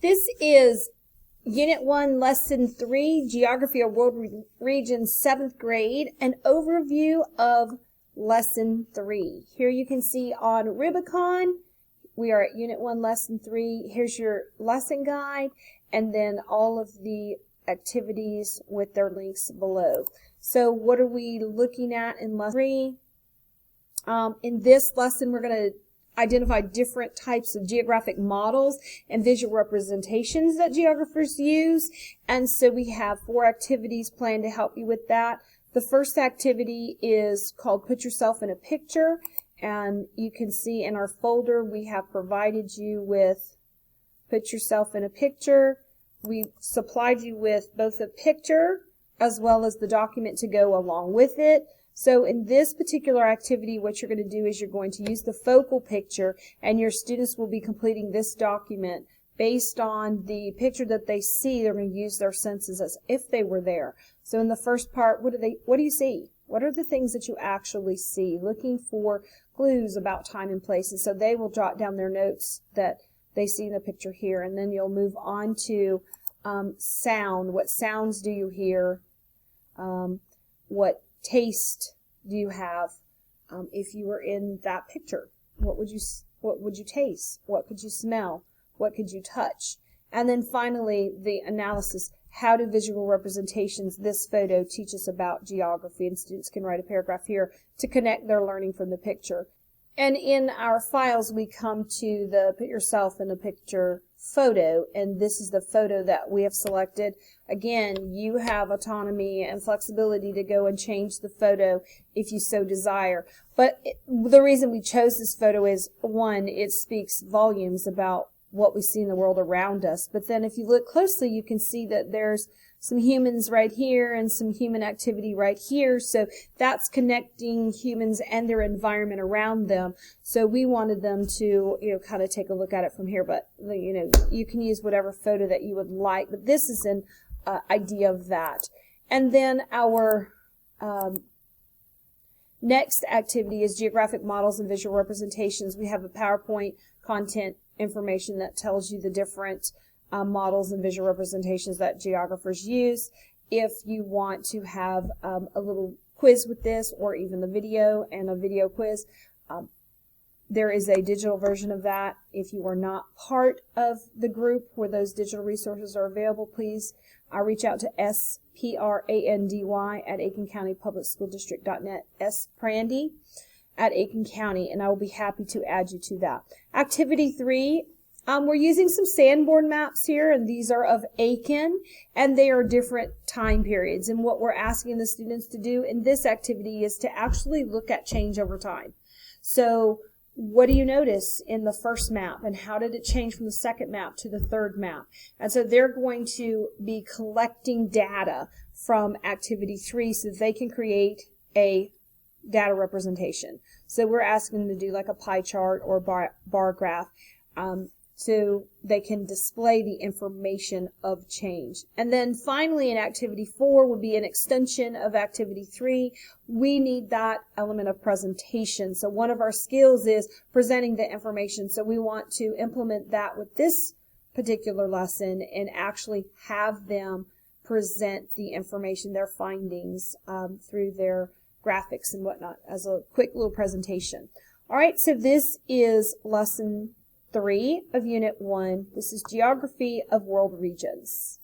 This is Unit 1, Lesson 3, Geography of World Regions, 7th grade, an overview of Lesson 3. Here you can see on Rubicon, we are at Unit 1, Lesson 3. Here's your lesson guide, and then all of the activities with their links below. So what are we looking at in Lesson 3? In this lesson, we're going to identify different types of geographic models and visual representations that geographers use. And so we have 4 activities planned to help you with that. The first activity is called Put Yourself in a Picture. And you can see in our folder we have provided you with Put Yourself in a Picture. We supplied you with both a picture as well as the document to go along with it. So in this particular activity, what you're going to do is you're going to use the focal picture, and your students will be completing this document based on the picture that they see. They're going to use their senses as if they were there. So in the first part, what do you see? What are the things that you actually see? Looking for clues about time and place. And so they will jot down their notes that they see in the picture here, and then you'll move on to sound. What sounds do you hear? What taste do you have? If you were in that picture, what would you taste? What could you smell? What could you touch? And then finally, the analysis. How do visual representations, this photo, teach us about geography? And students can write a paragraph here to connect their learning from the picture. And in our files, we come to the Put Yourself in a Picture photo, and this is the photo that we have selected. Again, you have autonomy and flexibility to go and change the photo if you so desire. But the reason we chose this photo is, one, it speaks volumes about what we see in the world around us. But then if you look closely, you can see that there's some humans right here and some human activity right here. So that's connecting humans and their environment around them. So we wanted them to, kind of take a look at it from here. But, you can use whatever photo that you would like. But this is an idea of that. And then our next activity is Geographic Models and Visual Representations. We have a PowerPoint content information that tells you the different models and visual representations that geographers use. If you want to have a little quiz with this, or even the video and a video quiz, there is a digital version of that. If you are not part of the group where those digital resources are available, please reach out to sprandy@aikencountypublicschooldistrict.net, sprandy at Aiken County, and I will be happy to add you to that. Activity 3, we're using some Sanborn maps here, and these are of Aiken, and they are different time periods. And what we're asking the students to do in this activity is to actually look at change over time. So what do you notice in the first map, and how did it change from the second map to the third map? And so they're going to be collecting data from activity 3 so that they can create a data representation. So we're asking them to do like a pie chart or bar graph so they can display the information of change. And then finally in activity 4 would be an extension of activity 3. We need that element of presentation. So one of our skills is presenting the information. So we want to implement that with this particular lesson and actually have them present the information, their findings through their graphics and whatnot as a quick little presentation. All right, so this is lesson 3 of Unit 1. This is Geography of World Regions.